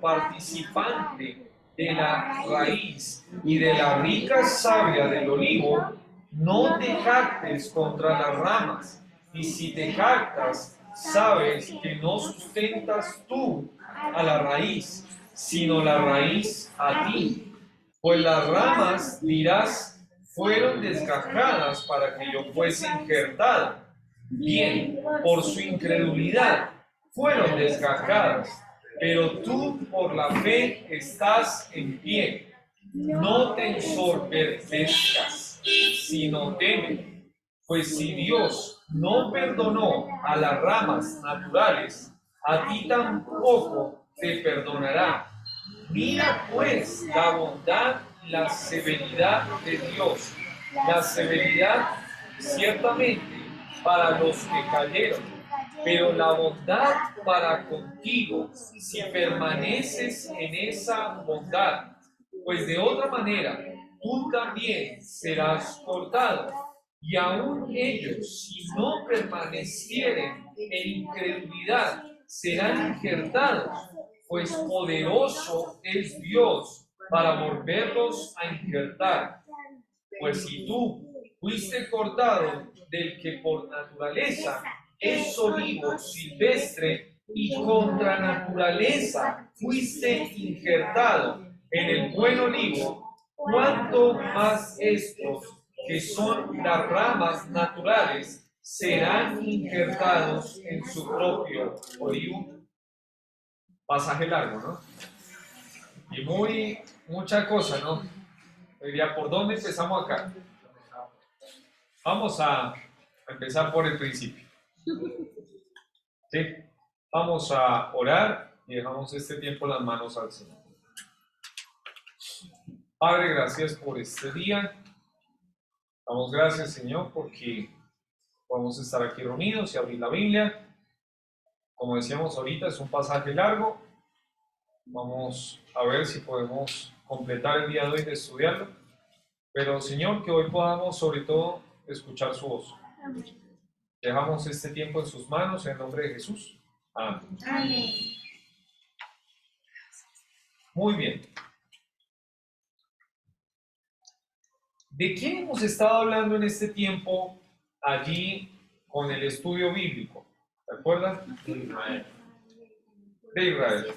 participante de la raíz y de la rica savia del olivo, no te jactes contra las ramas, y si te jactas, sabes que no sustentas tú a la raíz, sino la raíz a ti. Pues las ramas, dirás, fueron desgajadas para que yo fuese injertado. Bien, por su incredulidad fueron desgajadas, pero tú por la fe estás en pie. No te ensoberbezcas, sino teme, pues si Dios no perdonó a las ramas naturales, a ti tampoco te perdonará. Mira pues la bondad y la severidad de Dios. La severidad ciertamente para los que cayeron, pero la bondad para contigo si permaneces en esa bondad, pues de otra manera tú también serás cortado. Y aun ellos, si no permanecieren en incredulidad, serán injertados, pues poderoso es Dios para volverlos a injertar. Pues si tú fuiste cortado del que por naturaleza es olivo silvestre y contra naturaleza fuiste injertado en el buen olivo, cuánto más estos que son las ramas naturales serán injertados en su propio olivo. Pasaje largo, ¿no? Y mucha cosa, ¿no? Diría, ¿por dónde empezamos acá? Vamos a empezar por el principio. ¿Sí? Vamos a orar y dejamos este tiempo en las manos al Señor. Padre, gracias por este día. Damos gracias, Señor, porque podemos estar aquí reunidos y abrir la Biblia. Como decíamos ahorita, es un pasaje largo. Vamos a ver si podemos completar el día de hoy de estudiarlo. Pero, Señor, que hoy podamos, sobre todo, escuchar su voz. Dejamos este tiempo en sus manos, en el nombre de Jesús. Amén. Amén. Muy bien. ¿De quién hemos estado hablando en este tiempo allí con el estudio bíblico? ¿Se acuerdan? De Israel. De Israel.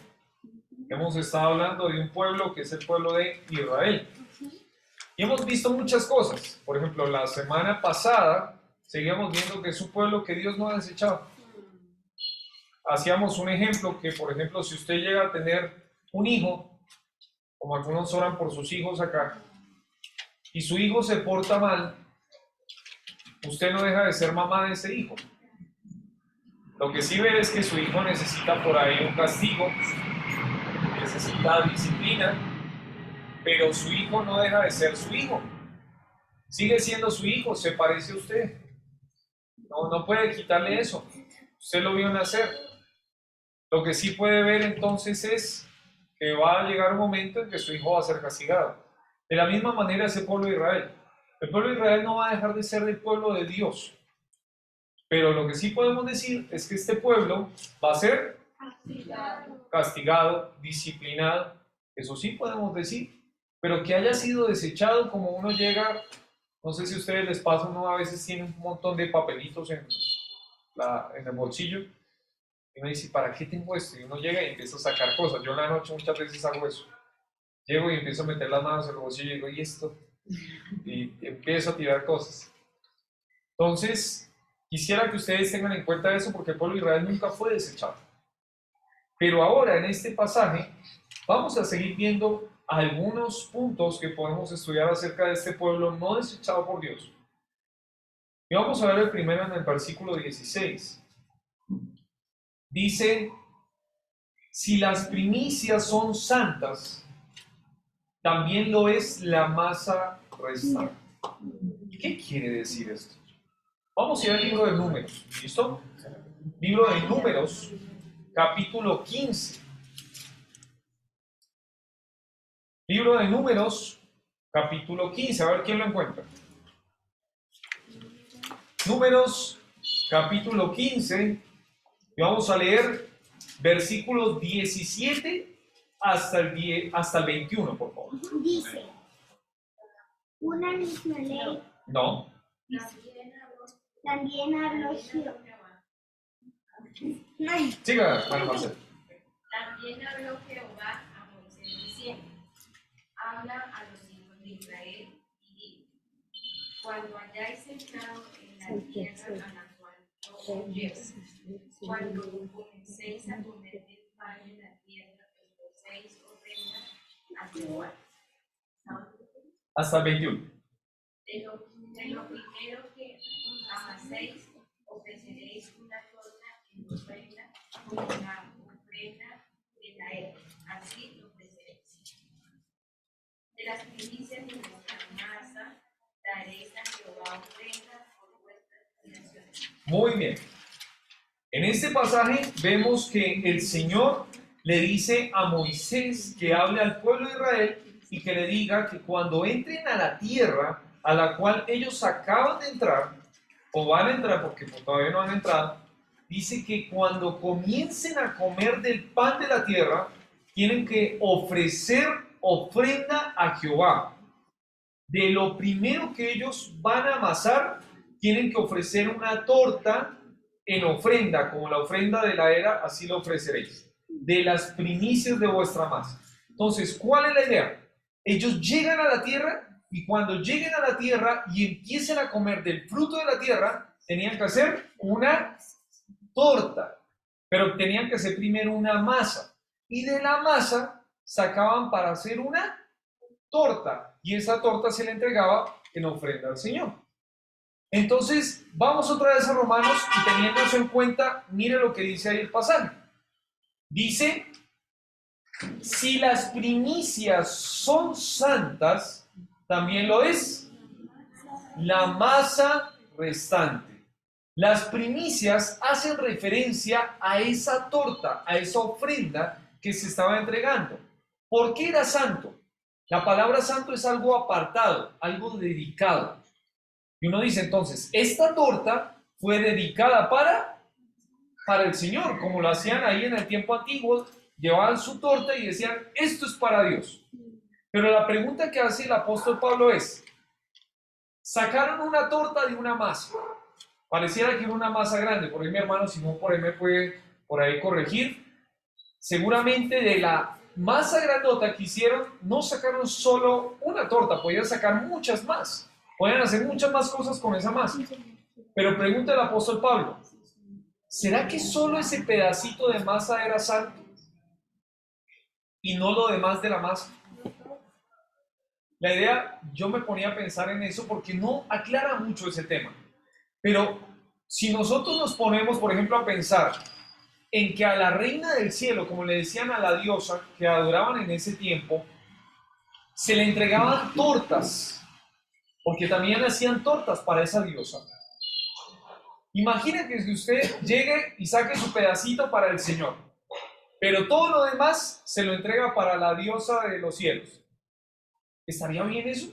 Hemos estado hablando de un pueblo que es el pueblo de Israel. Y hemos visto muchas cosas. Por ejemplo, la semana pasada seguíamos viendo que es un pueblo que Dios no ha desechado. Hacíamos un ejemplo que, por ejemplo, si usted llega a tener un hijo, como algunos oran por sus hijos acá, y su hijo se porta mal, usted no deja de ser mamá de ese hijo. Lo que sí ve es que su hijo necesita por ahí un castigo, necesita disciplina, pero su hijo no deja de ser su hijo. Sigue siendo su hijo, se parece a usted. No puede quitarle eso. Usted lo vio nacer. Lo que sí puede ver entonces es que va a llegar un momento en que su hijo va a ser castigado. De la misma manera ese pueblo de Israel. El pueblo de Israel no va a dejar de ser del pueblo de Dios. Pero lo que sí podemos decir es que este pueblo va a ser castigado, disciplinado. Eso sí podemos decir. Pero que haya sido desechado, como uno llega, no sé si a ustedes les pasa, uno a veces tiene un montón de papelitos en el bolsillo. Y uno dice, ¿para qué tengo esto? Y uno llega y empieza a sacar cosas. Yo en la noche muchas veces hago eso. Llego y empiezo a meter las manos en el bolsillo y digo, ¿y esto? Y empiezo a tirar cosas. Entonces, quisiera que ustedes tengan en cuenta eso porque el pueblo de Israel nunca fue desechado. Pero ahora, en este pasaje, vamos a seguir viendo algunos puntos que podemos estudiar acerca de este pueblo no desechado por Dios. Y vamos a ver el primero en el versículo 16. Dice, si las primicias son santas, también lo es la masa restante. ¿Qué quiere decir esto? Vamos a ir al libro de Números, ¿listo? Libro de Números, capítulo 15. Libro de Números, capítulo 15. A ver quién lo encuentra. Números, capítulo 15. Y vamos a leer versículos 17 hasta el 21, por favor. Dice, una misma ley No. también habló Jehová. Siga, hermano Marcelo. También habló Jehová a Moisés diciendo, habla a los hijos de Israel y di, cuando hayáis entrado en la tierra a la cual os llevo, cuando comencéis a comer del pan de la tierra, ofrecéis ofrenda a Jehová. Hasta el 21. De lo primero que amaséis, ofreceréis una torta en ofrenda con la ofrenda de la era. Así lo ofreceréis. De las primicias de vuestra masa, daréis a Jehová ofrenda por vuestras generaciones. Muy bien. En este pasaje vemos que el Señor le dice a Moisés que hable al pueblo de Israel y que le diga que cuando entren a la tierra a la cual ellos acaban de entrar, o van a entrar porque todavía no han entrado, dice que cuando comiencen a comer del pan de la tierra, tienen que ofrecer ofrenda a Jehová. De lo primero que ellos van a amasar, tienen que ofrecer una torta en ofrenda, como la ofrenda de la era, así lo ofreceréis, de las primicias de vuestra masa. Entonces, ¿cuál es la idea? Ellos llegan a la tierra y cuando lleguen a la tierra y empiecen a comer del fruto de la tierra, tenían que hacer una torta, pero tenían que hacer primero una masa y de la masa sacaban para hacer una torta y esa torta se le entregaba en ofrenda al Señor. Entonces, vamos otra vez a Romanos y teniendo eso en cuenta, mire lo que dice ahí el pasaje. Dice, si las primicias son santas, también lo es la masa restante. Las primicias hacen referencia a esa torta, a esa ofrenda que se estaba entregando. ¿Por qué era santo? La palabra santo es algo apartado, algo dedicado. Y uno dice entonces, esta torta fue dedicada para el Señor, como lo hacían ahí en el tiempo antiguo, llevaban su torta y decían, esto es para Dios. Pero la pregunta que hace el apóstol Pablo es, sacaron una torta de una masa, pareciera que era una masa grande, por ahí mi hermano Simón por ahí me puede por ahí corregir, seguramente de la masa grandota que hicieron, no sacaron solo una torta, podían sacar muchas más, podían hacer muchas más cosas con esa masa. Pero pregunta el apóstol Pablo, ¿será que solo ese pedacito de masa era santo y no lo demás de la masa? La idea, yo me ponía a pensar en eso porque no aclara mucho ese tema. Pero si nosotros nos ponemos, por ejemplo, a pensar en que a la reina del cielo, como le decían a la diosa que adoraban en ese tiempo, se le entregaban tortas, porque también hacían tortas para esa diosa. Imagina que si usted llegue y saque su pedacito para el Señor, pero todo lo demás se lo entrega para la diosa de los cielos. ¿Estaría bien eso?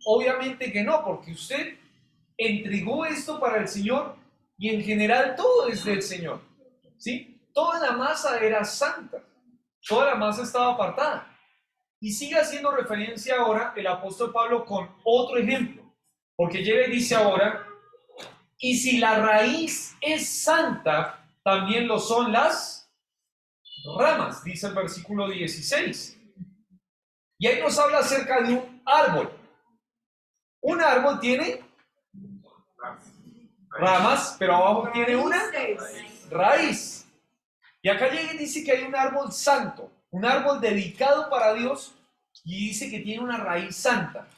Obviamente que no, porque usted entregó esto para el Señor y en general todo es del Señor, ¿sí? Toda la masa era santa, toda la masa estaba apartada. Y sigue haciendo referencia ahora el apóstol Pablo con otro ejemplo, porque llega y dice ahora, y si la raíz es santa, también lo son las ramas, dice el versículo 16. Y ahí nos habla acerca de un árbol. Un árbol tiene ramas, pero abajo tiene una raíz. Y acá llega y dice que hay un árbol santo, un árbol dedicado para Dios, y dice que tiene una raíz santa.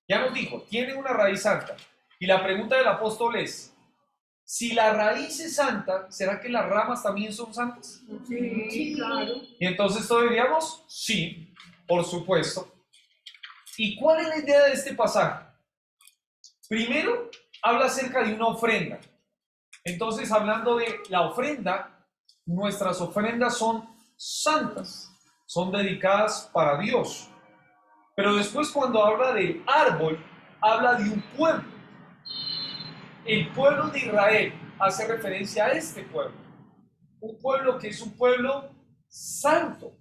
Ya nos dijo, tiene una raíz santa. Y la pregunta del apóstol es, si la raíz es santa, ¿será que las ramas también son santas? Sí, claro. Y entonces todos diríamos, sí, por supuesto. ¿Y cuál es la idea de este pasaje? Primero, habla acerca de una ofrenda. Entonces, hablando de la ofrenda, nuestras ofrendas son santas, son dedicadas para Dios. Pero después, cuando habla del árbol, habla de un pueblo. El pueblo de Israel hace referencia a este pueblo. Un pueblo que es un pueblo santo.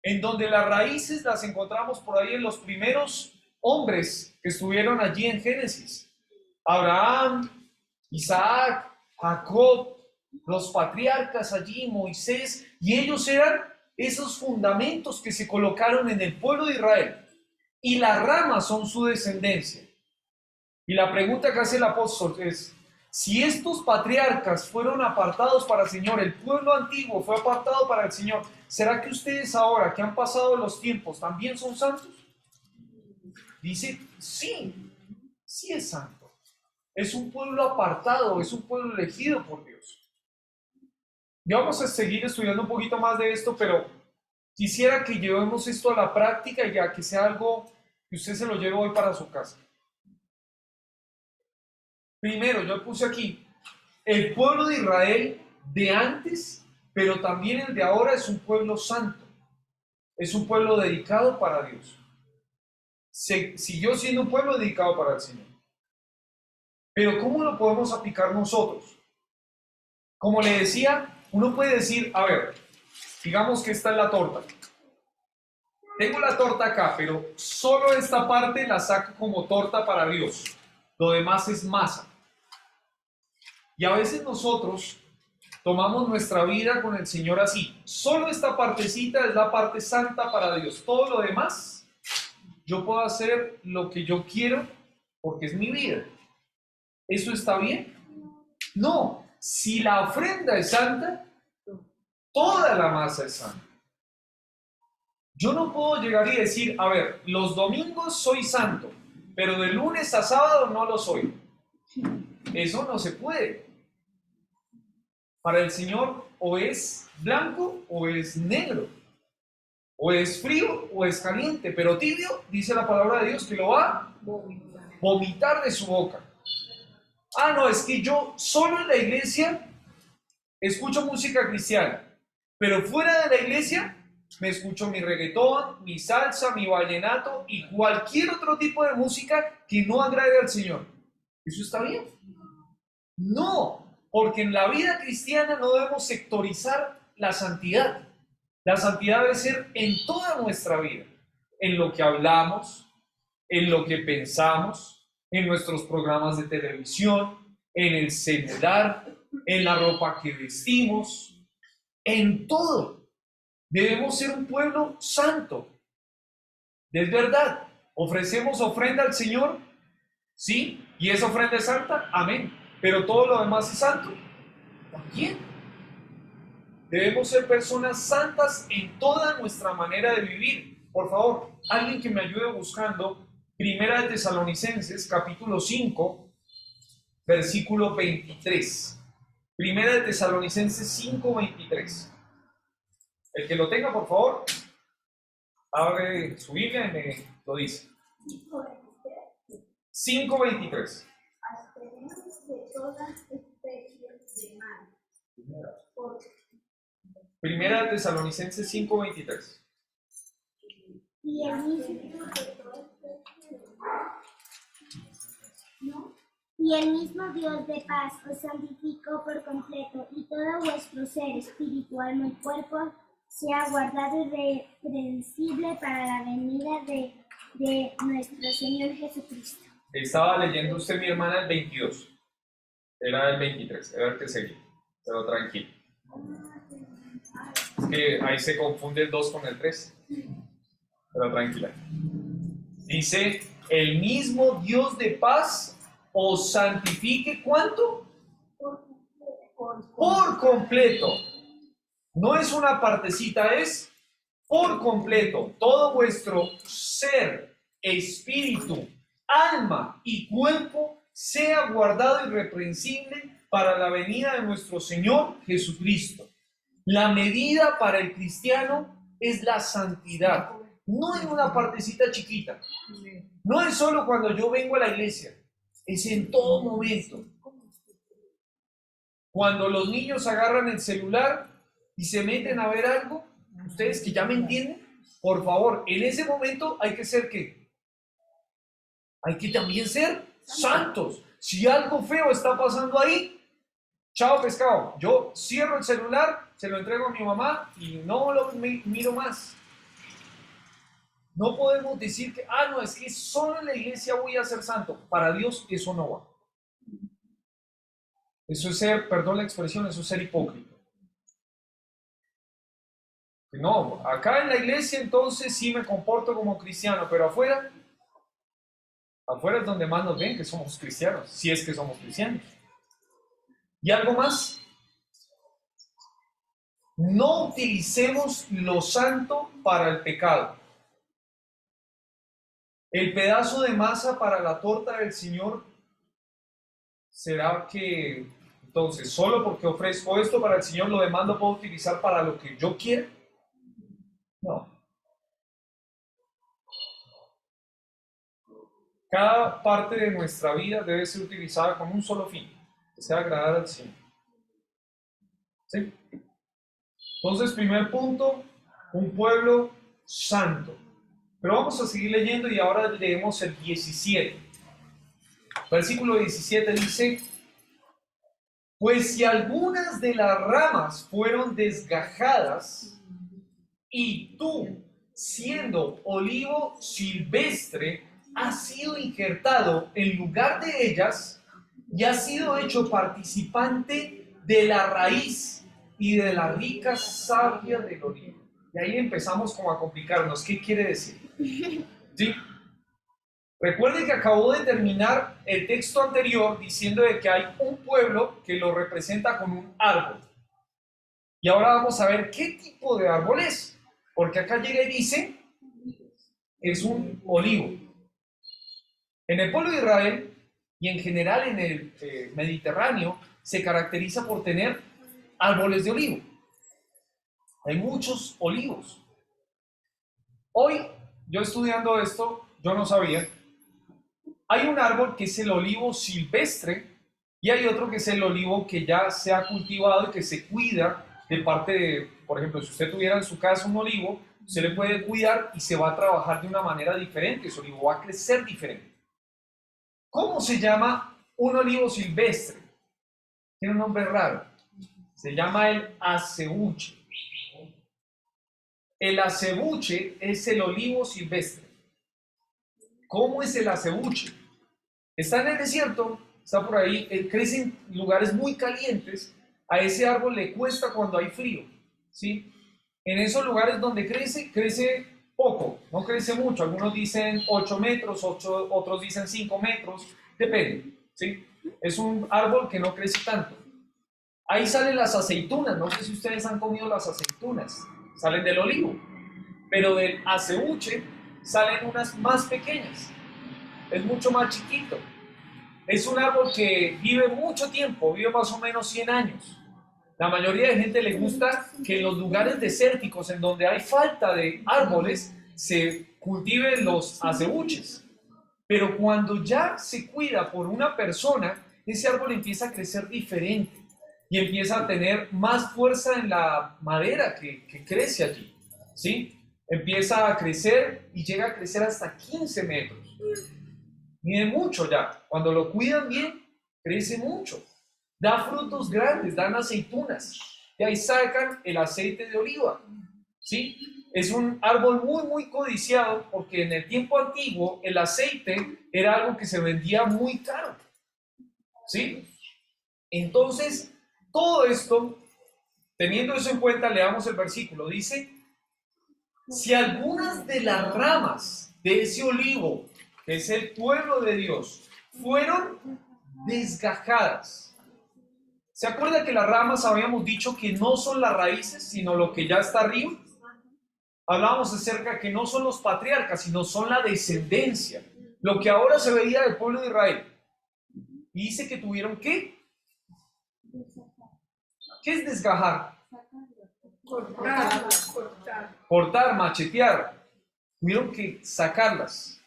en donde las raíces las encontramos por ahí en los primeros hombres que estuvieron allí en Génesis. Abraham, Isaac, Jacob, los patriarcas allí, Moisés, y ellos eran esos fundamentos que se colocaron en el pueblo de Israel. Y las ramas son su descendencia. Y la pregunta que hace el apóstol es, si estos patriarcas fueron apartados para el Señor, el pueblo antiguo fue apartado para el Señor, ¿será que ustedes ahora que han pasado los tiempos también son santos? Dice, sí, sí es santo. Es un pueblo apartado, es un pueblo elegido por Dios. Ya vamos a seguir estudiando un poquito más de esto, pero quisiera que llevemos esto a la práctica y a que sea algo que usted se lo lleve hoy para su casa. Primero, yo puse aquí, el pueblo de Israel de antes, pero también el de ahora es un pueblo santo. Es un pueblo dedicado para Dios. Siguió siendo un pueblo dedicado para el Señor. Pero ¿cómo lo podemos aplicar nosotros? Como le decía, uno puede decir, a ver, digamos que esta es la torta. Tengo la torta acá, pero solo esta parte la saco como torta para Dios. Lo demás es masa. Y a veces nosotros tomamos nuestra vida con el Señor así. Solo esta partecita es la parte santa para Dios. Todo lo demás, yo puedo hacer lo que yo quiero porque es mi vida. ¿Eso está bien? No. Si la ofrenda es santa, toda la masa es santa. Yo no puedo llegar y decir, a ver, los domingos soy santo, pero de lunes a sábado no lo soy. Eso no se puede. Para el Señor o es blanco o es negro, o es frío o es caliente, pero tibio, dice la palabra de Dios, que lo va a vomitar de su boca. Ah, no, es que yo solo en la iglesia escucho música cristiana, pero fuera de la iglesia me escucho mi reggaetón, mi salsa, mi vallenato y cualquier otro tipo de música que no agrade al Señor. ¿Eso está bien? No, porque en la vida cristiana no debemos sectorizar la santidad. La santidad debe ser en toda nuestra vida, en lo que hablamos, en lo que pensamos, en nuestros programas de televisión, en el celular, en la ropa que vestimos, en todo. Debemos ser un pueblo santo. Es verdad, ofrecemos ofrenda al Señor, sí, y esa ofrenda es santa, amén. Pero todo lo demás es santo, también. Debemos ser personas santas en toda nuestra manera de vivir. Por favor, alguien que me ayude buscando Primera de Tesalonicenses, capítulo 5, versículo 23. Primera de Tesalonicenses 5, 23. El que lo tenga, por favor, abre su Biblia y me lo dice. 5, 23. Absteneos de toda especie de mal. Primera de Tesalonicenses 5, 23. Y el mismo Dios de toda especie de mal, ¿no? Y el mismo Dios de paz os santificó por completo, y todo vuestro ser, espíritu, alma y cuerpo, sea guardado irreprensible para la venida de nuestro Señor Jesucristo. Estaba leyendo usted, mi hermana, el 22. Era el 23, era el que seguía. Pero tranquilo. Es que ahí se confunde el 2 con el 3. Pero tranquila. Dice, el mismo Dios de paz os santifique, ¿cuánto? Por completo. No es una partecita, es por completo. Todo vuestro ser, espíritu, alma y cuerpo sea guardado irreprensible para la venida de nuestro Señor Jesucristo. La medida para el cristiano es la santidad. No en una partecita chiquita. No es solo cuando yo vengo a la iglesia. Es en todo momento. Cuando los niños agarran el celular y se meten a ver algo, ustedes que ya me entienden, por favor, en ese momento hay que ser ¿qué? Hay que también ser santos. Si algo feo está pasando ahí, chao pescado. Yo cierro el celular, se lo entrego a mi mamá y no lo miro más. No podemos decir que, no, es que solo en la iglesia voy a ser santo. Para Dios eso no va. Eso es ser, perdón la expresión, eso es ser hipócrita. No, acá en la iglesia entonces sí me comporto como cristiano, pero afuera es donde más nos ven que somos cristianos, si es que somos cristianos. ¿Y algo más? No utilicemos lo santo para el pecado. El pedazo de masa para la torta del Señor será que, entonces, solo porque ofrezco esto para el Señor, lo demás lo puedo utilizar para lo que yo quiera. No. Cada parte de nuestra vida debe ser utilizada con un solo fin, que sea agradar al Señor. ¿Sí? Entonces, primer punto, un pueblo santo. Pero vamos a seguir leyendo y ahora leemos el 17. Versículo 17 dice: pues si algunas de las ramas fueron desgajadas y tú, siendo olivo silvestre, has sido injertado en lugar de ellas y has sido hecho participante de la raíz y de la rica savia del olivo. Y ahí empezamos como a complicarnos. ¿Qué quiere decir? ¿Sí? Recuerden que acabo de terminar el texto anterior diciendo de que hay un pueblo que lo representa con un árbol. Y ahora vamos a ver qué tipo de árbol es. Porque acá llega y dice, es un olivo. En el pueblo de Israel y en general en el Mediterráneo se caracteriza por tener árboles de olivo. Hay muchos olivos. Hoy, yo estudiando esto, yo no sabía. Hay un árbol que es el olivo silvestre y hay otro que es el olivo que ya se ha cultivado y que se cuida de parte de, por ejemplo, si usted tuviera en su casa un olivo, se le puede cuidar y se va a trabajar de una manera diferente, ese olivo va a crecer diferente. ¿Cómo se llama un olivo silvestre? Tiene un nombre raro. Se llama el acebuche. El acebuche es el olivo silvestre. ¿Cómo es el acebuche? Está en el desierto, está por ahí, crece en lugares muy calientes. A ese árbol le cuesta cuando hay frío, ¿sí? En esos lugares donde crece poco, no crece mucho. Algunos dicen 8 metros, otros dicen 5 metros, depende, ¿sí? Es un árbol que no crece tanto. Ahí salen las aceitunas, no sé si ustedes han comido las aceitunas, salen del olivo, pero del acebuche salen unas más pequeñas, es mucho más chiquito. Es un árbol que vive mucho tiempo, vive más o menos 100 años. La mayoría de gente le gusta que en los lugares desérticos en donde hay falta de árboles se cultiven los acebuches. Pero cuando ya se cuida por una persona, ese árbol empieza a crecer diferente y empieza a tener más fuerza en la madera que crece allí, ¿sí? Empieza a crecer y llega a crecer hasta 15 metros. Mide mucho ya. Cuando lo cuidan bien, crece mucho. Da frutos grandes, dan aceitunas. Y ahí sacan el aceite de oliva. ¿Sí? Es un árbol muy, muy codiciado porque en el tiempo antiguo el aceite era algo que se vendía muy caro. ¿Sí? Entonces, todo esto, teniendo eso en cuenta, leamos el versículo. Dice, si algunas de las ramas de ese olivo, que es el pueblo de Dios, fueron desgajadas. ¿Se acuerda que las ramas habíamos dicho que no son las raíces, sino lo que ya está arriba? Hablábamos acerca que no son los patriarcas, sino son la descendencia. Lo que ahora se veía del pueblo de Israel. Y dice que tuvieron ¿qué? ¿Qué es desgajar? Cortar, machetear. Tuvieron que sacarlas.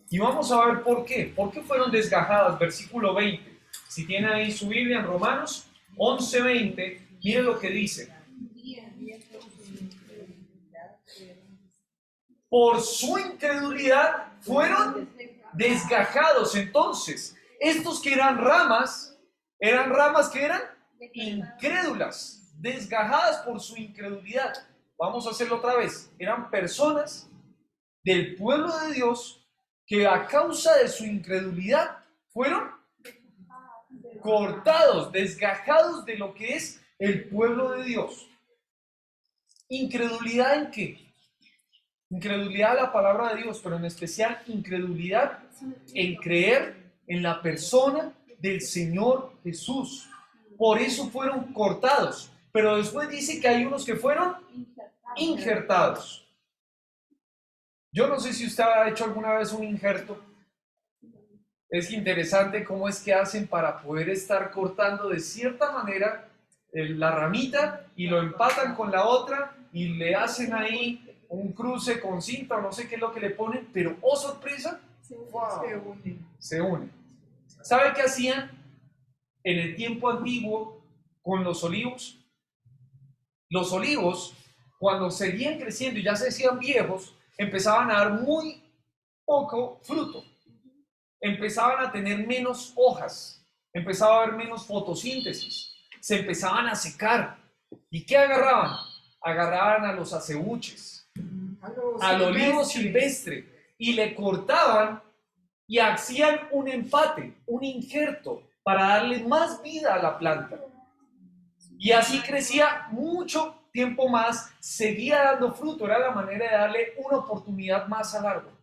Y vamos a ver por qué. ¿Por qué fueron desgajadas? Versículo 20. Si tiene ahí su Biblia en Romanos 11:20, miren lo que dice. Por su incredulidad fueron desgajados. Entonces, estos que eran ramas que eran incrédulas, desgajadas por su incredulidad. Vamos a hacerlo otra vez. Eran personas del pueblo de Dios que a causa de su incredulidad fueron cortados, desgajados de lo que es el pueblo de Dios. ¿Incredulidad en qué? Incredulidad a la palabra de Dios, pero en especial incredulidad en creer en la persona del Señor Jesús. Por eso fueron cortados. Pero después dice que hay unos que fueron injertados. Yo no sé si usted ha hecho alguna vez un injerto. Es interesante cómo es que hacen para poder estar cortando de cierta manera la ramita y lo empatan con la otra y le hacen ahí un cruce con cinta o no sé qué es lo que le ponen, pero ¡oh sorpresa! ¡Wow! Se une. ¿Sabe qué hacían en el tiempo antiguo con los olivos? Los olivos, cuando seguían creciendo y ya se hacían viejos, empezaban a dar muy poco fruto. Empezaban a tener menos hojas, empezaba a haber menos fotosíntesis, se empezaban a secar. ¿Y qué agarraban? Agarraban a los acebúches, al olivo silvestre, y le cortaban y hacían un empate, un injerto, para darle más vida a la planta. Y así crecía mucho tiempo más, seguía dando fruto, era la manera de darle una oportunidad más al árbol.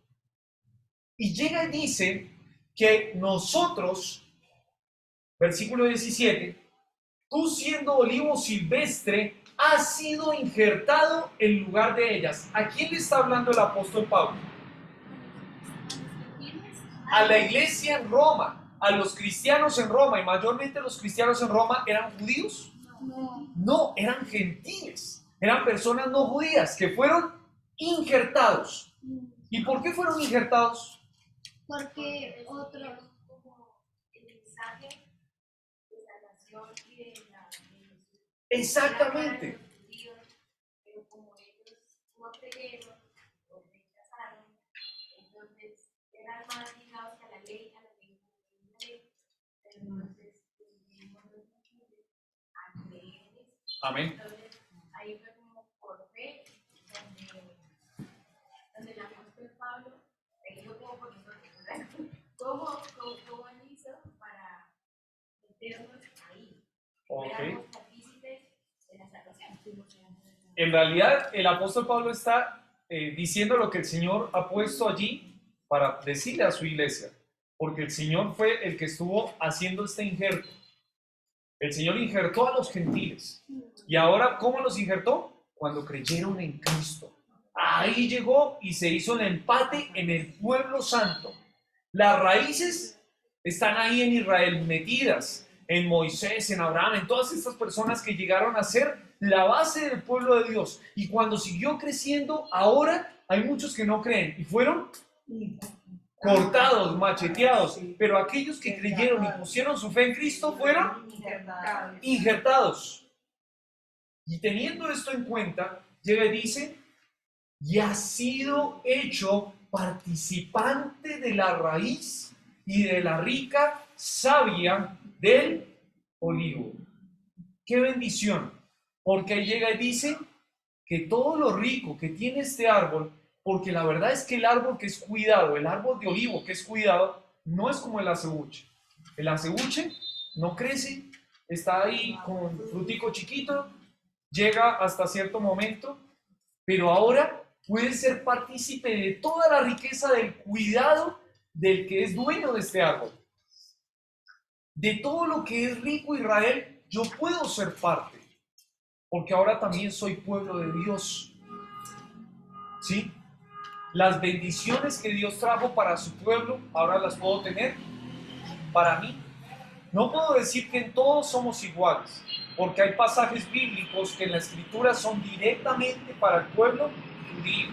Y llega y dice que nosotros, versículo 17, tú siendo olivo silvestre, has sido injertado en lugar de ellas. ¿A quién le está hablando el apóstol Pablo? A la iglesia en Roma, a los cristianos en Roma, y mayormente los cristianos en Roma eran judíos. No, eran gentiles, eran personas no judías que fueron injertados. ¿Y por qué fueron injertados? Porque otros. Como el mensaje de salvación y de Jesús. Exactamente. Era para los judíos, pero como ellos no creyeron o rechazaron, entonces eran más ligados a la ley, a la ley, pero entonces tuvimos los gentiles a creer en eso. Amén. Entonces ahí fue como por fe, donde el apóstol Pablo, ahí lo como por nosotros, ¿verdad? ¿Cómo él hizo para meternos ahí? Éramos partícipes de la salvación. En realidad, el apóstol Pablo está diciendo lo que el Señor ha puesto allí para decirle a su iglesia, porque el Señor fue el que estuvo haciendo este injerto. El Señor injertó a los gentiles. Y ahora, ¿cómo los injertó? Cuando creyeron en Cristo. Ahí llegó y se hizo el empate en el pueblo santo. Las raíces están ahí en Israel metidas, en Moisés, en Abraham, en todas estas personas que llegaron a ser la base del pueblo de Dios. Y cuando siguió creciendo, ahora hay muchos que no creen y fueron cortados, macheteados, pero aquellos que creyeron y pusieron su fe en Cristo fueron injertados. Y teniendo esto en cuenta, llega y dice, y ha sido hecho participante de la raíz y de la rica savia del olivo. ¡Qué bendición! Porque ahí llega y dice que todo lo rico que tiene este árbol, porque la verdad es que el árbol que es cuidado, el árbol de olivo que es cuidado, no es como el acebuche. El acebuche no crece, está ahí con frutico chiquito, llega hasta cierto momento, pero ahora puede ser partícipe de toda la riqueza del cuidado del que es dueño de este árbol. De todo lo que es rico Israel, yo puedo ser parte, porque ahora también soy pueblo de Dios. ¿Sí? Las bendiciones que Dios trajo para su pueblo, ahora las puedo tener para mí. No puedo decir que en todos somos iguales, porque hay pasajes bíblicos que en la escritura son directamente para el pueblo judío.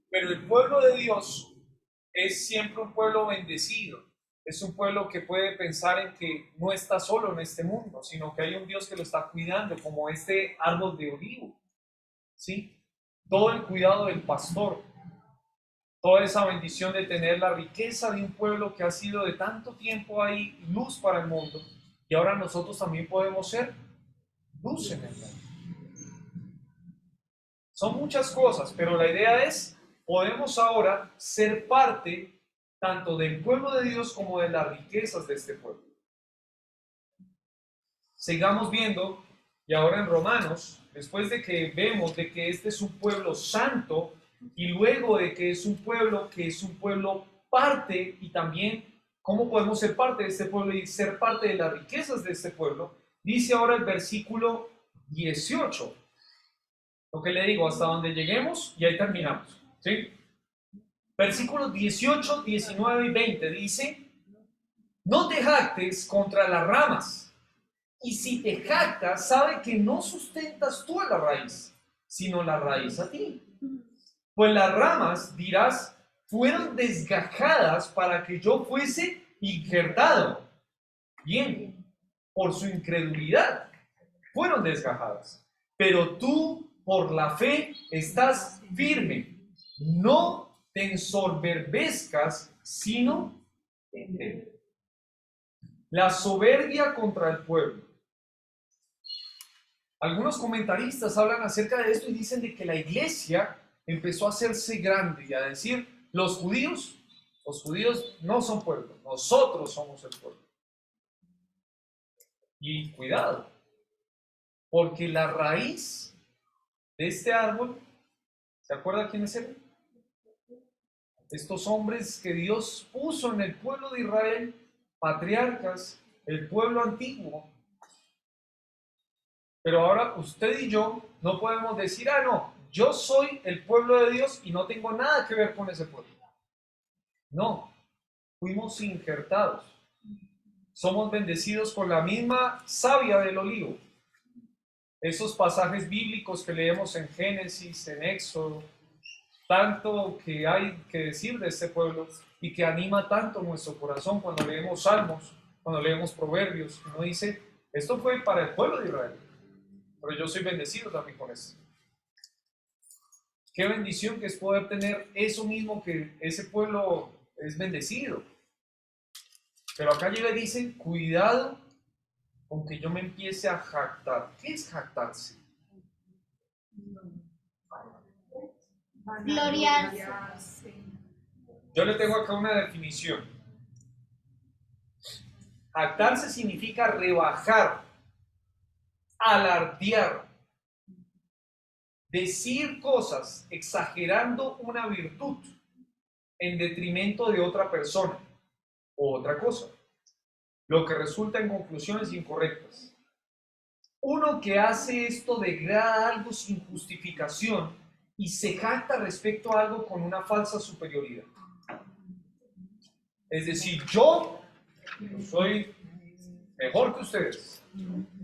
Pero el pueblo de Dios es siempre un pueblo bendecido. Es un pueblo que puede pensar en que no está solo en este mundo, sino que hay un Dios que lo está cuidando, como este árbol de olivo. ¿Sí? Todo el cuidado del pastor, toda esa bendición de tener la riqueza de un pueblo que ha sido de tanto tiempo ahí, luz para el mundo, y ahora nosotros también podemos ser luz en el mundo. Son muchas cosas, pero la idea es podemos ahora ser parte tanto del pueblo de Dios como de las riquezas de este pueblo. Sigamos viendo, y ahora en Romanos, después de que vemos de que este es un pueblo santo, y luego de que es un pueblo parte, y también cómo podemos ser parte de este pueblo y ser parte de las riquezas de este pueblo, dice ahora el versículo 18, lo que le digo, hasta donde lleguemos y ahí terminamos, ¿sí? Versículos 18, 19 y 20 dice: no te jactes contra las ramas, y si te jactas, sabe que no sustentas tú a la raíz, sino la raíz a ti. Pues las ramas, dirás, fueron desgajadas para que yo fuese injertado. Bien, por su incredulidad fueron desgajadas. Pero tú, por la fe, estás firme. No te ensoberbezcas, sino entende. La soberbia contra el pueblo. Algunos comentaristas hablan acerca de esto y dicen de que la iglesia empezó a hacerse grande y a decir, los judíos no son pueblo, nosotros somos el pueblo. Y cuidado, porque la raíz de este árbol, ¿se acuerda quiénes eran? Estos hombres que Dios puso en el pueblo de Israel, patriarcas, el pueblo antiguo. Pero ahora usted y yo no podemos decir, no, yo soy el pueblo de Dios y no tengo nada que ver con ese pueblo. No, fuimos injertados. Somos bendecidos con la misma savia del olivo. Esos pasajes bíblicos que leemos en Génesis, en Éxodo, tanto que hay que decir de este pueblo y que anima tanto nuestro corazón cuando leemos Salmos, cuando leemos Proverbios. Uno dice, esto fue para el pueblo de Israel, pero yo soy bendecido también con esto. Qué bendición que es poder tener eso mismo que ese pueblo es bendecido. Pero acá llega y dice, cuidado con que yo me empiece a jactar. ¿Qué es jactarse? Gloriarse. Yo le tengo acá una definición. Jactarse significa rebajar, alardear, decir cosas exagerando una virtud en detrimento de otra persona o otra cosa, lo que resulta en conclusiones incorrectas. Uno que hace esto degrada algo sin justificación y se jacta respecto a algo con una falsa superioridad. Es decir, yo soy mejor que ustedes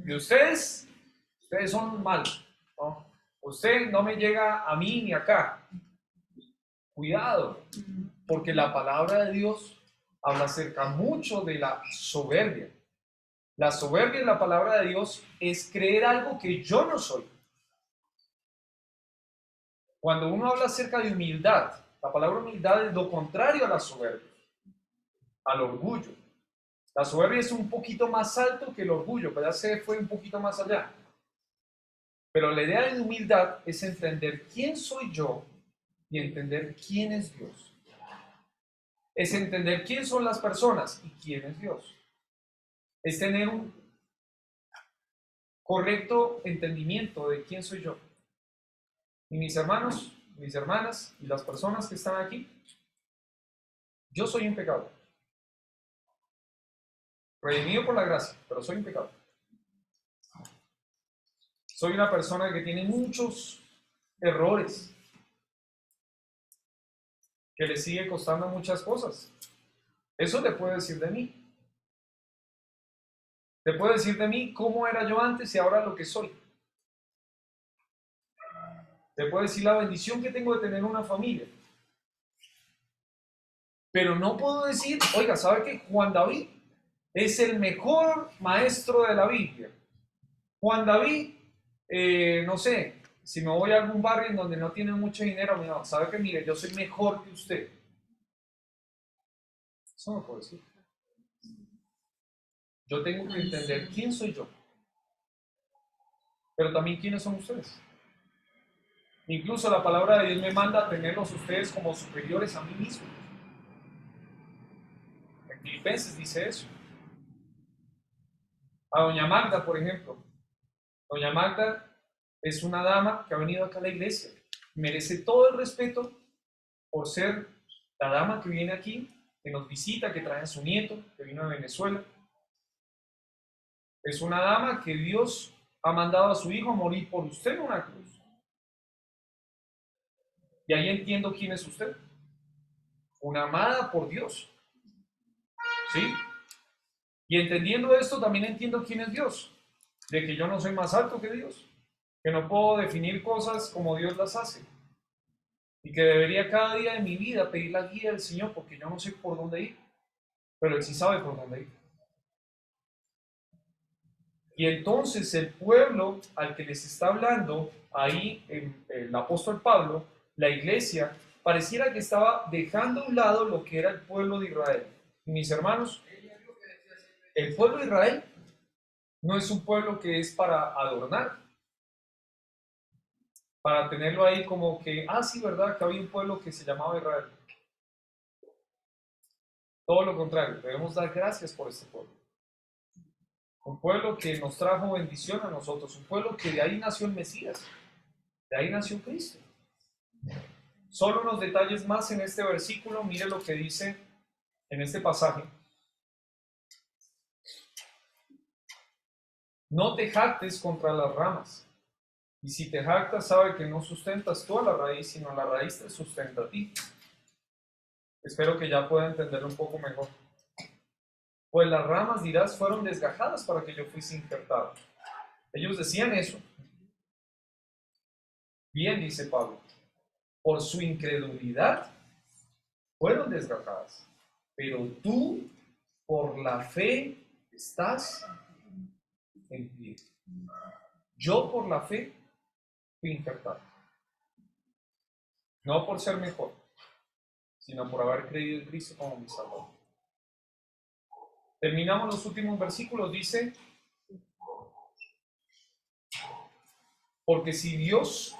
y ustedes son malos, ¿no? Usted no me llega a mí ni acá. Cuidado, porque la palabra de Dios habla acerca mucho de la soberbia. La soberbia en la palabra de Dios es creer algo que yo no soy. Cuando uno habla acerca de humildad, la palabra humildad es lo contrario a la soberbia, al orgullo. La soberbia es un poquito más alto que el orgullo, pero ya se fue un poquito más allá. Pero la idea de humildad es entender quién soy yo y entender quién es Dios. Es entender quién son las personas y quién es Dios. Es tener un correcto entendimiento de quién soy yo. Y mis hermanos, mis hermanas y las personas que están aquí, yo soy un pecador. Redimido por la gracia, pero soy un pecador. Soy una persona que tiene muchos errores, que le sigue costando muchas cosas. Eso le puede decir de mí. Le puede decir de mí cómo era yo antes y ahora lo que soy. Te puedo decir la bendición que tengo de tener una familia. Pero no puedo decir, oiga, ¿sabe que Juan David es el mejor maestro de la Biblia? Juan David, no sé, si me voy a algún barrio en donde no tienen mucho dinero, no, ¿sabe que mire, yo soy mejor que usted? Eso no puedo decir. Yo tengo que entender quién soy yo, pero también quiénes son ustedes. Incluso la palabra de Dios me manda a tenerlos ustedes como superiores a mí mismo. En Filipenses dice eso. A doña Magda, por ejemplo. Doña Magda es una dama que ha venido acá a la iglesia. Merece todo el respeto por ser la dama que viene aquí, que nos visita, que trae a su nieto, que vino de Venezuela. Es una dama que Dios ha mandado a su hijo a morir por usted en una cruz. Y ahí entiendo quién es usted. Una amada por Dios. ¿Sí? Y entendiendo esto, también entiendo quién es Dios. De que yo no soy más alto que Dios. Que no puedo definir cosas como Dios las hace. Y que debería cada día de mi vida pedir la guía del Señor, porque yo no sé por dónde ir. Pero Él sí sabe por dónde ir. Y entonces el pueblo al que les está hablando ahí, el apóstol Pablo, la iglesia, pareciera que estaba dejando a un lado lo que era el pueblo de Israel. Y mis hermanos, el pueblo de Israel no es un pueblo que es para adornar, para tenerlo ahí como que, sí, ¿verdad? Que había un pueblo que se llamaba Israel. Todo lo contrario, debemos dar gracias por este pueblo. Un pueblo que nos trajo bendición a nosotros, un pueblo que de ahí nació el Mesías, de ahí nació Cristo. Solo unos detalles más en este versículo, mire lo que dice en este pasaje. No te jactes contra las ramas, y si te jactas, sabe que no sustentas tú a la raíz, sino la raíz te sustenta a ti. Espero que ya pueda entenderlo un poco mejor. Pues las ramas, dirás, fueron desgajadas para que yo fuese injertado. Ellos decían eso. Bien, dice Pablo, por su incredulidad fueron desgajadas, pero tú por la fe estás en pie. Yo por la fe fui injertado. No por ser mejor, sino por haber creído en Cristo como mi Salvador. Terminamos los últimos versículos, dice, porque si Dios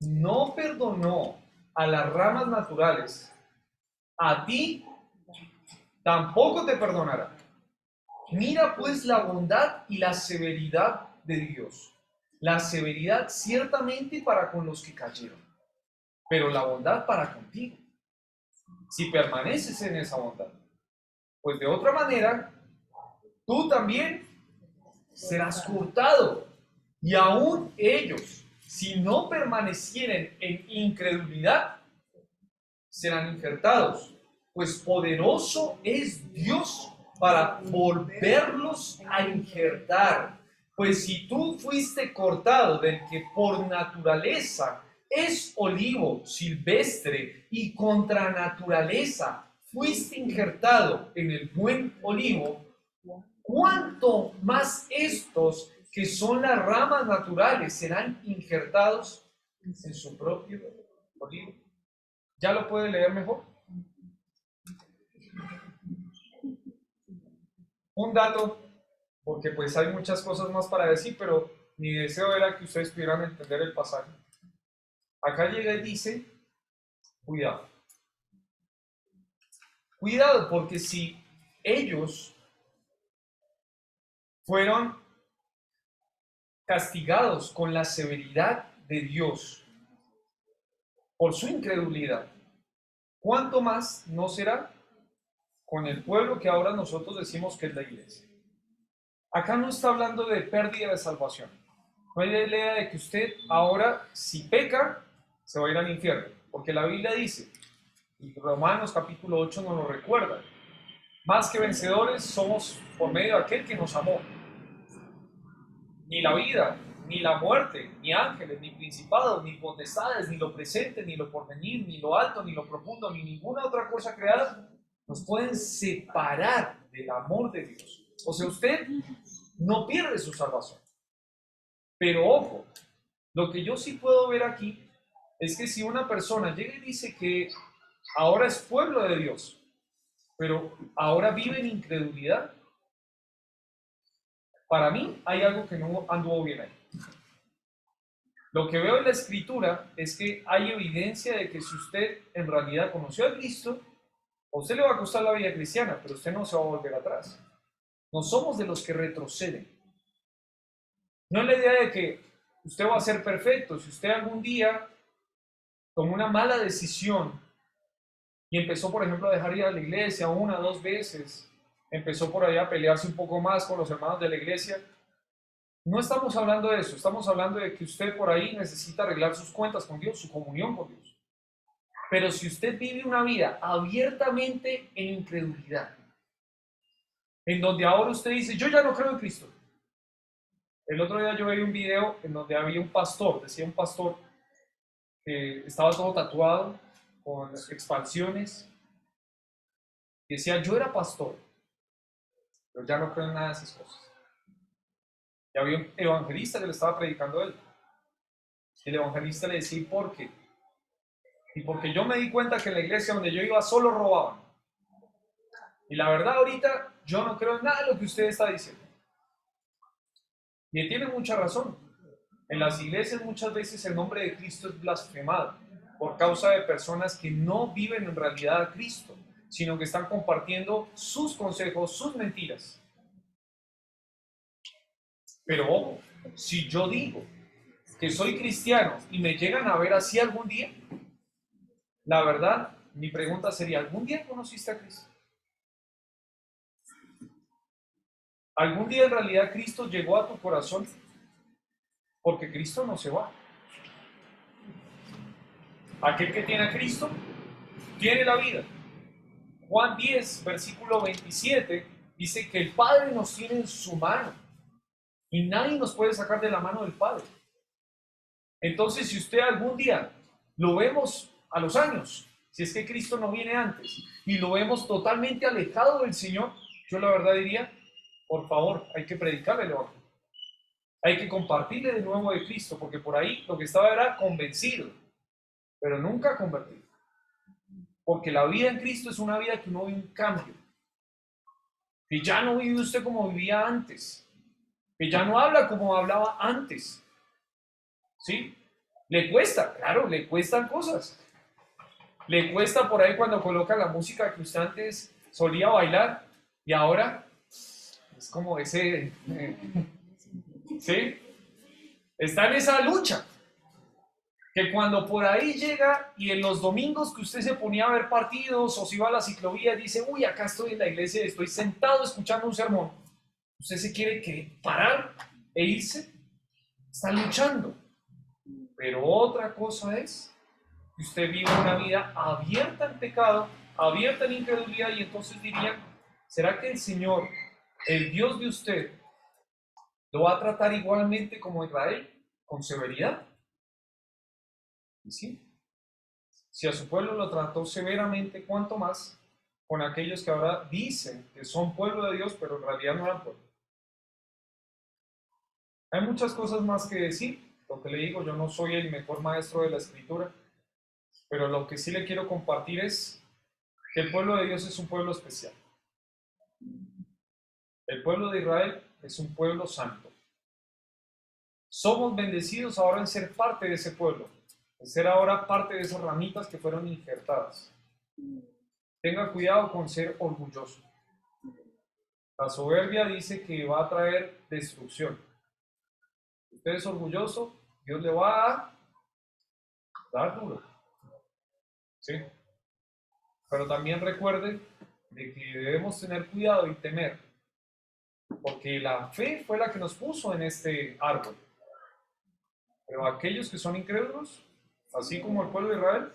no perdonó a las ramas naturales, a ti tampoco te perdonará. Mira pues la bondad y la severidad de Dios. La severidad ciertamente para con los que cayeron, pero la bondad para contigo, si permaneces en esa bondad. Pues de otra manera, tú también serás cortado. Y aún ellos, si no permanecieren en incredulidad, serán injertados. Pues poderoso es Dios para volverlos a injertar. Pues si tú fuiste cortado del que por naturaleza es olivo silvestre y contra naturaleza fuiste injertado en el buen olivo, ¿cuánto más estos que son las ramas naturales serán injertados en su propio olivo? ¿Ya lo puede leer mejor? Un dato, porque pues hay muchas cosas más para decir, pero mi deseo era que ustedes pudieran entender el pasaje. Acá llega y dice, cuidado. Cuidado, porque si ellos fueron castigados con la severidad de Dios por su incredulidad, ¿cuánto más no será con el pueblo que ahora nosotros decimos que es la iglesia? Acá no está hablando de pérdida de salvación. No hay idea de que usted ahora, si peca, se va a ir al infierno. Porque la Biblia dice, y Romanos capítulo 8 nos lo recuerda, más que vencedores somos por medio de aquel que nos amó. Ni la vida, ni la muerte, ni ángeles, ni principados, ni potestades, ni lo presente, ni lo porvenir, ni lo alto, ni lo profundo, ni ninguna otra cosa creada nos pueden separar del amor de Dios. O sea, usted no pierde su salvación. Pero ojo, lo que yo sí puedo ver aquí es que si una persona llega y dice que ahora es pueblo de Dios, pero ahora vive en incredulidad, para mí hay algo que no anduvo bien ahí. Lo que veo en la Escritura es que hay evidencia de que si usted en realidad conoció a Cristo, a usted le va a costar la vida cristiana, pero usted no se va a volver atrás. No somos de los que retroceden. No es la idea de que usted va a ser perfecto. Si usted algún día tomó una mala decisión y empezó, por ejemplo, a dejar ir a la iglesia una o dos veces, empezó por ahí a pelearse un poco más con los hermanos de la iglesia, no estamos hablando de eso, estamos hablando de que usted por ahí necesita arreglar sus cuentas con Dios, su comunión con Dios. Pero si usted vive una vida abiertamente en incredulidad, en donde ahora usted dice, yo ya no creo en Cristo. El otro día yo vi un video en donde había un pastor, decía un pastor, que estaba todo tatuado, con expansiones, y decía, yo era pastor, pero ya no creo en nada de esas cosas. Y había un evangelista que le estaba predicando a él. Y el evangelista le decía, ¿y por qué? Y porque yo me di cuenta que en la iglesia donde yo iba solo robaban. Y la verdad ahorita yo no creo en nada de lo que usted está diciendo. Y él tiene mucha razón. En las iglesias muchas veces el nombre de Cristo es blasfemado por causa de personas que no viven en realidad a Cristo, sino que están compartiendo sus consejos, sus mentiras. Pero ojo, si yo digo que soy cristiano y me llegan a ver así algún día, la verdad, mi pregunta sería, ¿algún día conociste a Cristo? ¿Algún día en realidad Cristo llegó a tu corazón? Porque Cristo no se va. Aquel que tiene a Cristo, tiene la vida. Juan 10, versículo 27, dice que el Padre nos tiene en su mano y nadie nos puede sacar de la mano del Padre. Entonces, si usted algún día lo vemos a los años, si es que Cristo no viene antes, y lo vemos totalmente alejado del Señor, yo la verdad diría, por favor, hay que predicarle el Evangelio. Hay que compartirle de nuevo de Cristo, porque por ahí lo que estaba era convencido, pero nunca convertido. Porque la vida en Cristo es una vida que uno vive un cambio. Que ya no vive usted como vivía antes. Que ya no habla como hablaba antes. ¿Sí? Le cuesta, claro, le cuestan cosas. Le cuesta por ahí cuando coloca la música que usted antes solía bailar y ahora es como ese... ¿sí? Está en esa lucha. Que cuando por ahí llega y en los domingos que usted se ponía a ver partidos o se iba a la ciclovía y dice, uy, acá estoy en la iglesia y estoy sentado escuchando un sermón, usted se quiere parar e irse, está luchando. Pero otra cosa es que usted vive una vida abierta en pecado, abierta en incredulidad y entonces diría, ¿será que el Señor, el Dios de usted, lo va a tratar igualmente como Israel, con severidad? Y sí, si a su pueblo lo trató severamente, ¿cuánto más con aquellos que ahora dicen que son pueblo de Dios, pero en realidad no eran pueblo? Hay muchas cosas más que decir. Lo que le digo, yo no soy el mejor maestro de la Escritura, pero lo que sí le quiero compartir es que el pueblo de Dios es un pueblo especial. El pueblo de Israel es un pueblo santo. Somos bendecidos ahora en ser parte de ese pueblo, en ser ahora parte de esas ramitas que fueron injertadas. Tenga cuidado con ser orgulloso. La soberbia dice que va a traer destrucción. Si usted es orgulloso, Dios le va a dar duro. ¿Sí? Pero también recuerde de que debemos tener cuidado y temer, porque la fe fue la que nos puso en este árbol. Pero aquellos que son incrédulos, así como el pueblo de Israel,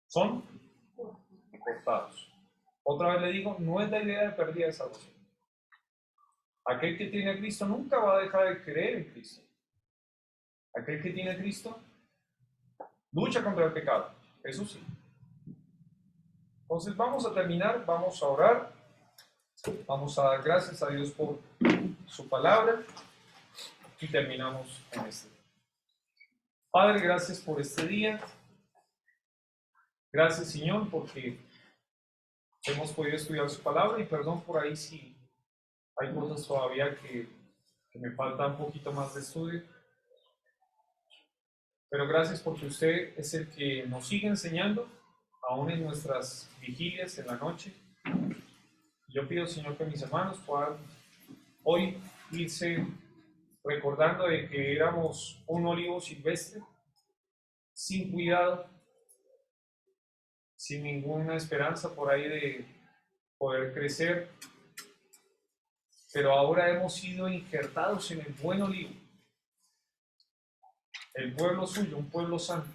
son cortados. Otra vez le digo, no es la idea de pérdida de salvación. Aquel que tiene a Cristo nunca va a dejar de creer en Cristo. Aquel que tiene a Cristo lucha contra el pecado, eso sí. Entonces vamos a terminar, vamos a orar, vamos a dar gracias a Dios por su palabra y terminamos con este. Padre, gracias por este día. Gracias, Señor, porque hemos podido estudiar su palabra y perdón por ahí si hay cosas todavía que me falta un poquito más de estudio. pero gracias porque usted es el que nos sigue enseñando, aún en nuestras vigilias en la noche. Yo pido, Señor, que mis hermanos puedan hoy irse recordando de que éramos un olivo silvestre, sin cuidado, sin ninguna esperanza por ahí de poder crecer, pero ahora hemos sido injertados en el buen olivo, el pueblo suyo, un pueblo santo,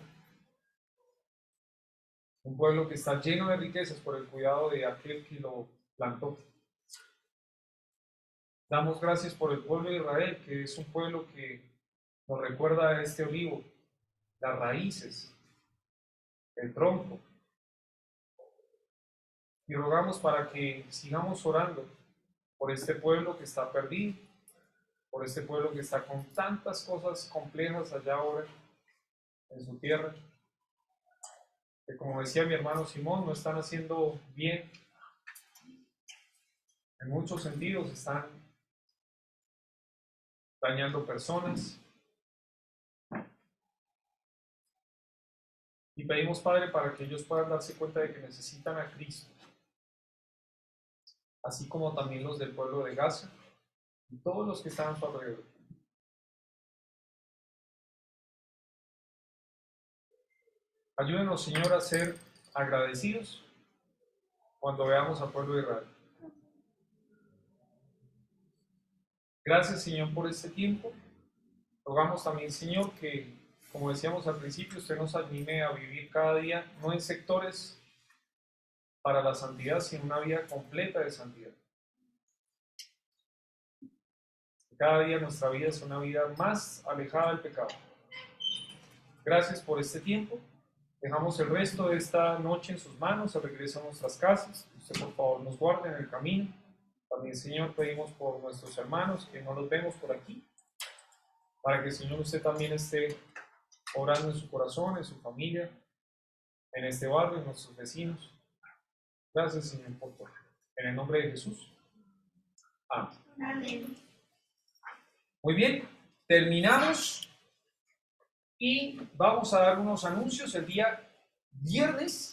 un pueblo que está lleno de riquezas por el cuidado de aquel que lo plantó. Damos gracias por el pueblo de Israel, que es un pueblo que nos recuerda a este olivo, las raíces, el tronco. Y rogamos para que sigamos orando por este pueblo que está perdido, por este pueblo que está con tantas cosas complejas allá ahora en su tierra, que como decía mi hermano Simón, no están haciendo bien en muchos sentidos, están dañando personas. Y pedimos, Padre, para que ellos puedan darse cuenta de que necesitan a Cristo, así como también los del pueblo de Gaza y todos los que están a su alrededor. Ayúdenos, Señor, a ser agradecidos cuando veamos al pueblo de Israel. Gracias, Señor, por este tiempo. Rogamos también, Señor, que, como decíamos al principio, usted nos anime a vivir cada día, no en sectores para la santidad, sino una vida completa de santidad. Cada día nuestra vida es una vida más alejada del pecado. Gracias por este tiempo. Dejamos el resto de esta noche en sus manos, al regreso a nuestras casas. Usted, por favor, nos guarde en el camino. También, Señor, pedimos por nuestros hermanos que no los vemos por aquí, para que, Señor, usted también esté orando en su corazón, en su familia, en este barrio, en nuestros vecinos. Gracias, Señor, por todo. En el nombre de Jesús. Amén. Amén. Muy bien, terminamos y vamos a dar unos anuncios el día viernes.